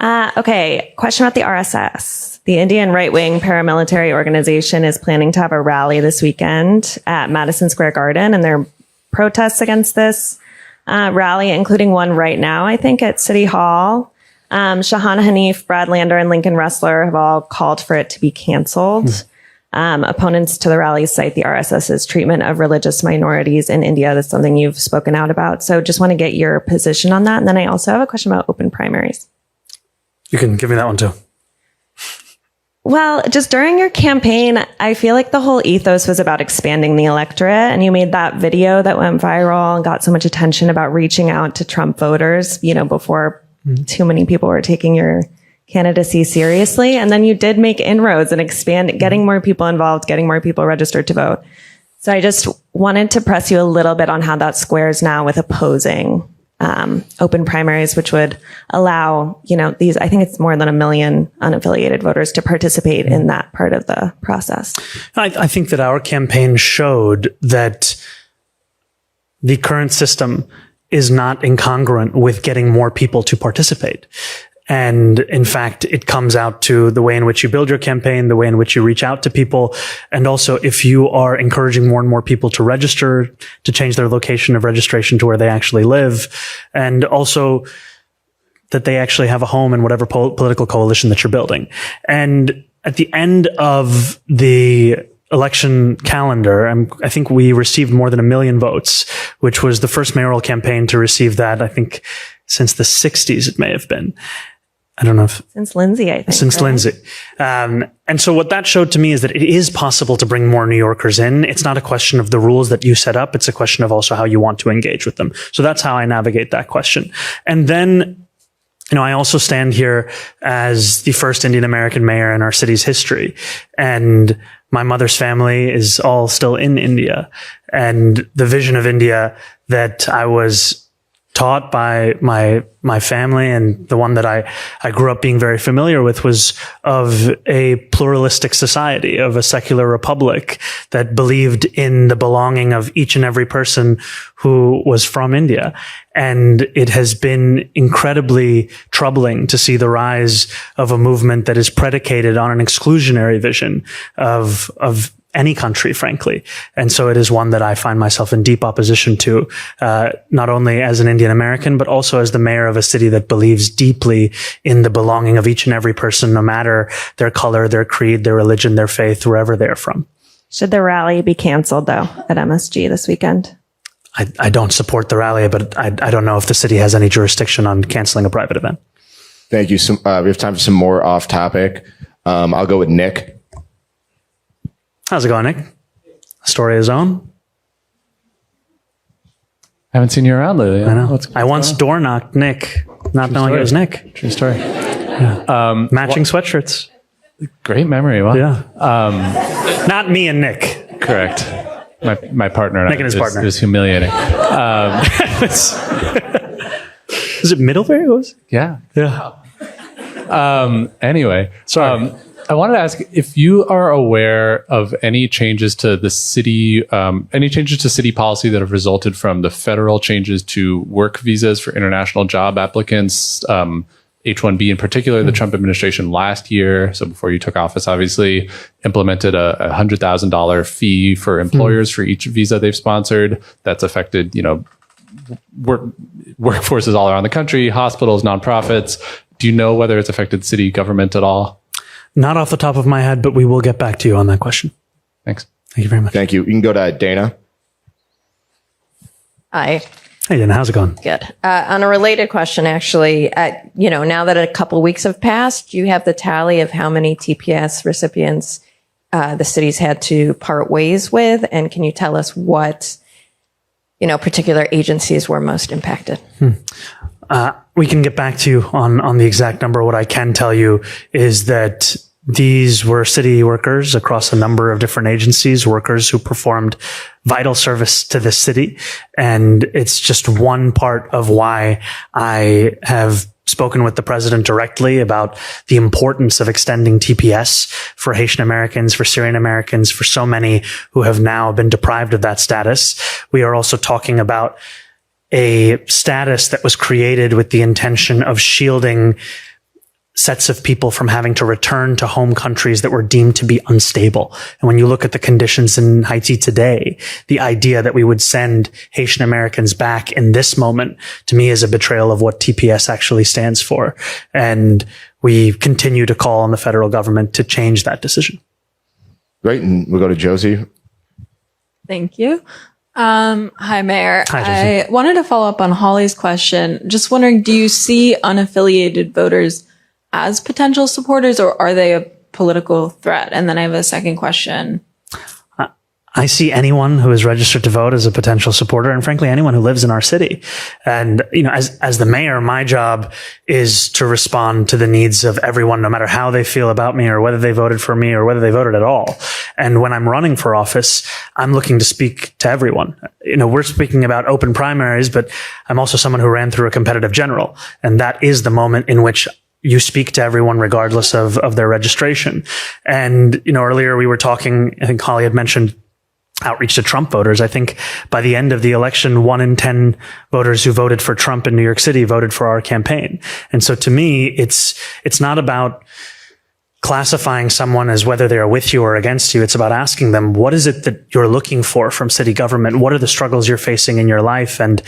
Okay, question about the RSS. The Indian right-wing paramilitary organization is planning to have a rally this weekend at Madison Square Garden, and there are protests against this rally, including one right now, I think, at City Hall. Shahana Hanif, Brad Lander, and Lincoln Ressler have all called for it to be canceled. Opponents to the rally cite the RSS's treatment of religious minorities in India. That's something you've spoken out about. So just want to get your position on that. And then I also have a question about open primaries. You can give me that one too. Well, just during your campaign, I feel like the whole ethos was about expanding the electorate. And you made that video that went viral and got so much attention about reaching out to Trump voters, before too many people were taking your candidacy seriously. And then you did make inroads and expand, getting more people involved, getting more people registered to vote. So I just wanted to press you a little bit on how that squares now with opposing open primaries, which would allow, these, I think it's more than 1 million unaffiliated voters to participate in that part of the process. I think that our campaign showed that the current system is not incongruent with getting more people to participate. And in fact, it comes out to the way in which you build your campaign, the way in which you reach out to people. And also, if you are encouraging more and more people to register, to change their location of registration to where they actually live, and also that they actually have a home in whatever political coalition that you're building. And at the end of the election calendar, I think we received more than 1 million votes, which was the first mayoral campaign to receive that, I think, since the 60s, it may have been. I don't know if... Since Lindsay, I think. Since Lindsay. And so what that showed to me is that it is possible to bring more New Yorkers in. It's not a question of the rules that you set up. It's a question of also how you want to engage with them. So that's how I navigate that question. And then, I also stand here as the first Indian American mayor in our city's history. And my mother's family is all still in India. And the vision of India that I was taught by my family, and the one that I grew up being very familiar with, was of a pluralistic society, of a secular republic that believed in the belonging of each and every person who was from India. And it has been incredibly troubling to see the rise of a movement that is predicated on an exclusionary vision of any country, frankly. And so it is one that I find myself in deep opposition to, not only as an Indian American, but also as the mayor of a city that believes deeply in the belonging of each and every person, no matter their color, their creed, their religion, their faith, wherever they're from. Should the rally be canceled, though, at MSG this weekend? I don't support the rally, but I don't know if the city has any jurisdiction on canceling a private event. Thank you. We have time for some more off topic. I'll go with Nick. How's it going, Nick? Story of his own? I haven't seen you around lately. I know. I once door knocked Nick, not knowing it was Nick. True story. Yeah. Matching sweatshirts. Great memory. Wow. Yeah. Not me and Nick. Correct. My partner and Nick and his partner. It was humiliating. Is it Middlebury? Yeah. Yeah. Anyway. Sorry. I wanted to ask if you are aware of any changes to the city, city policy that have resulted from the federal changes to work visas for international job applicants, H-1B in particular. The Trump administration last year, so before you took office, obviously, implemented a $100,000 fee for employers for each visa they've sponsored. That's affected, workforces all around the country, hospitals, nonprofits. Do you know whether it's affected city government at all? Not off the top of my head, but we will get back to you on that question. Thanks. Thank you very much. Thank you. You can go to Dana. Hi. Hey, Dana, how's it going? Good. On a related question, actually, now that a couple weeks have passed, you have the tally of how many TPS recipients the city's had to part ways with, and can you tell us what, particular agencies were most impacted? We can get back to you on the exact number. What I can tell you is that these were city workers across a number of different agencies, workers who performed vital service to the city. And it's just one part of why I have spoken with the president directly about the importance of extending TPS for Haitian Americans, for Syrian Americans, for so many who have now been deprived of that status. We are also talking about a status that was created with the intention of shielding sets of people from having to return to home countries that were deemed to be unstable. And when you look at the conditions in Haiti today, the idea that we would send Haitian Americans back in this moment, to me, is a betrayal of what TPS actually stands for. And we continue to call on the federal government to change that decision. Great. And we'll go to Josie. Thank you. Hi, Mayor. Hi, Josie. I wanted to follow up on Holly's question. Just wondering, do you see unaffiliated voters as potential supporters, or are they a political threat? And then I have a second question. I see anyone who is registered to vote as a potential supporter, and frankly, anyone who lives in our city. And, as the mayor, my job is to respond to the needs of everyone, no matter how they feel about me or whether they voted for me or whether they voted at all. And when I'm running for office, I'm looking to speak to everyone. We're speaking about open primaries, but I'm also someone who ran through a competitive general. And that is the moment in which you speak to everyone regardless of their registration. And, earlier we were talking, I think Holly had mentioned outreach to Trump voters. I think by the end of the election, 1 in 10 voters who voted for Trump in New York City voted for our campaign. And so to me, it's not about classifying someone as whether they're with you or against you. It's about asking them, what is it that you're looking for from city government? What are the struggles you're facing in your life? And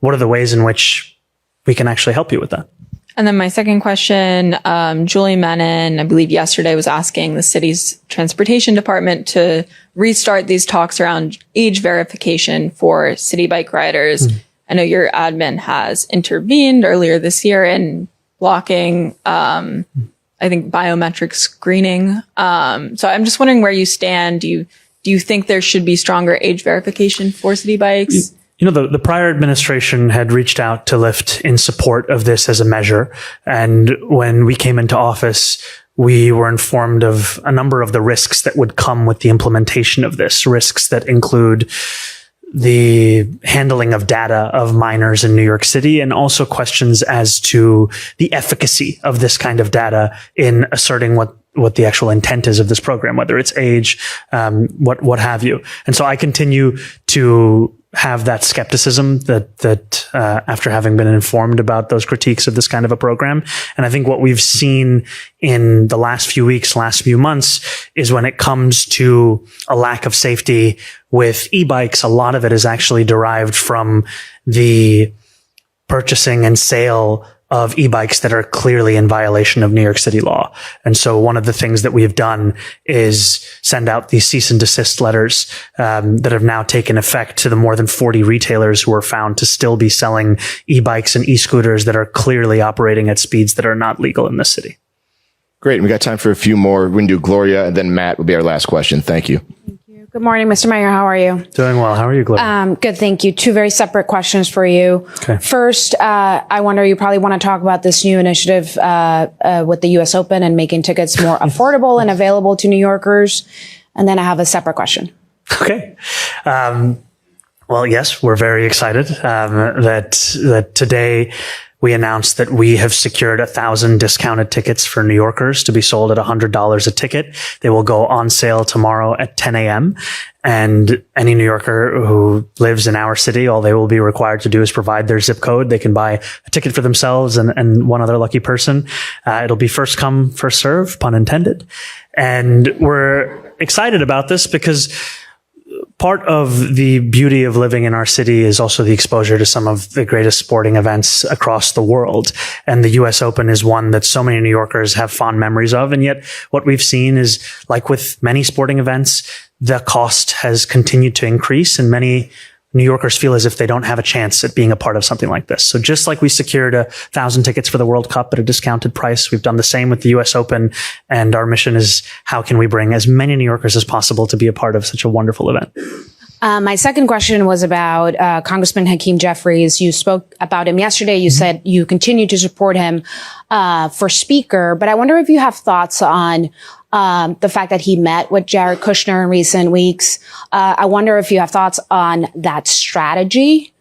what are the ways in which we can actually help you with that? And then my second question, Julie Menon, I believe yesterday, was asking the city's transportation department to restart these talks around age verification for city bike riders. I know your admin has intervened earlier this year in blocking, I think, biometric screening. So I'm just wondering where you stand. Do you think there should be stronger age verification for city bikes? The prior administration had reached out to Lyft in support of this as a measure. And when we came into office, we were informed of a number of the risks that would come with the implementation of this, risks that include the handling of data of minors in New York City, and also questions as to the efficacy of this kind of data in asserting what the actual intent is of this program, whether it's age, what have you. And so I continue to have that skepticism that after having been informed about those critiques of this kind of a program. And I think what we've seen in the last few weeks, last few months, is when it comes to a lack of safety with e-bikes, a lot of it is actually derived from the purchasing and sale of e-bikes that are clearly in violation of New York City law. And so one of the things that we have done is send out these cease and desist letters that have now taken effect to the more than 40 retailers who are found to still be selling e-bikes and e-scooters that are clearly operating at speeds that are not legal in the city. Great. We got time for a few more. We're going to do Gloria, and then Matt will be our last question. Thank you. Good morning, Mr. Mayor. How are you? Doing well. How are you, Gloria? Good, thank you. Two very separate questions for you. Okay. First, I wonder, you probably want to talk about this new initiative with the U.S. Open and making tickets more affordable and available to New Yorkers. And then I have a separate question. Okay. Well, yes, we're very excited that today we announced that we have secured 1,000 discounted tickets for New Yorkers to be sold at $100 a ticket. They will go on sale tomorrow at 10 a.m. And any New Yorker who lives in our city, all they will be required to do is provide their zip code. They can buy a ticket for themselves and one other lucky person. It'll be first come, first serve, pun intended. And we're excited about this because part of the beauty of living in our city is also the exposure to some of the greatest sporting events across the world. And the U.S. Open is one that so many New Yorkers have fond memories of. And yet what we've seen is, like with many sporting events, the cost has continued to increase, and many New Yorkers feel as if they don't have a chance at being a part of something like this. So just like we secured 1,000 tickets for the World Cup at a discounted price, we've done the same with the U.S. Open. And our mission is, how can we bring as many New Yorkers as possible to be a part of such a wonderful event? My second question was about Congressman Hakeem Jeffries. You spoke about him yesterday. You said you continue to support him for Speaker. But I wonder if you have thoughts on the fact that he met with Jared Kushner in recent weeks. I wonder if you have thoughts on that strategy,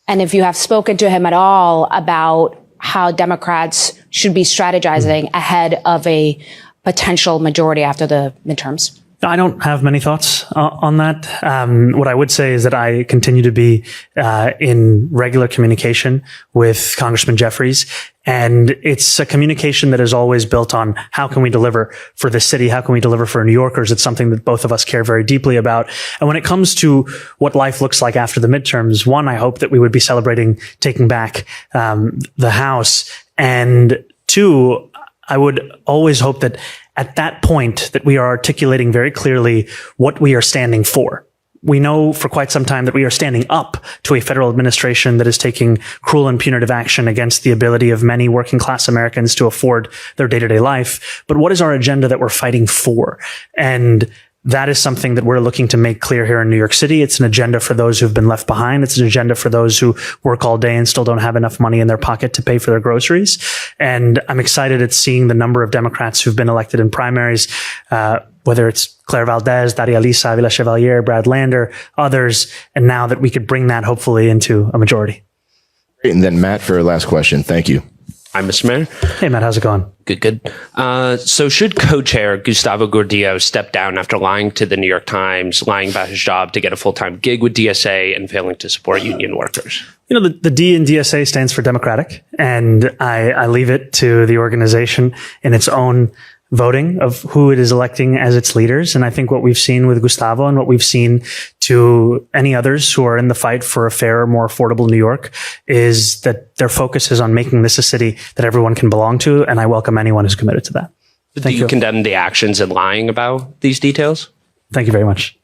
and if you have spoken to him at all about how Democrats should be strategizing ahead of a potential majority after the midterms. I don't have many thoughts on that. What I would say is that I continue to be in regular communication with Congressman Jeffries, and it's a communication that is always built on how can we deliver for the city? How can we deliver for New Yorkers? It's something that both of us care very deeply about. And when it comes to what life looks like after the midterms, one, I hope that we would be celebrating taking back the House, and two, I would always hope that at that point that we are articulating very clearly what we are standing for. We know for quite some time that we are standing up to a federal administration that is taking cruel and punitive action against the ability of many working class Americans to afford their day-to-day life. But what is our agenda that we're fighting for? And that is something that we're looking to make clear here in New York City. It's an agenda for those who've been left behind. It's an agenda for those who work all day and still don't have enough money in their pocket to pay for their groceries. And I'm excited at seeing the number of Democrats who've been elected in primaries, whether it's Claire Valdez, Daria Lisa, Avila Chevalier, Brad Lander, others, and now that we could bring that hopefully into a majority. Great. And then Matt for a last question. Thank you. Hi, Mr. Mayor. Hey, Matt, how's it going? Good. So should co-chair Gustavo Gordillo step down after lying to the New York Times, lying about his job to get a full-time gig with DSA and failing to support union workers? You know, the D in DSA stands for Democratic, and I leave it to the organization in its own voting of who it is electing as its leaders. And I think what we've seen with Gustavo and what we've seen to any others who are in the fight for a fairer, more affordable New York is that their focus is on making this a city that everyone can belong to. And I welcome anyone who's committed to that. Do you condemn the actions in lying about these details? Thank you very much.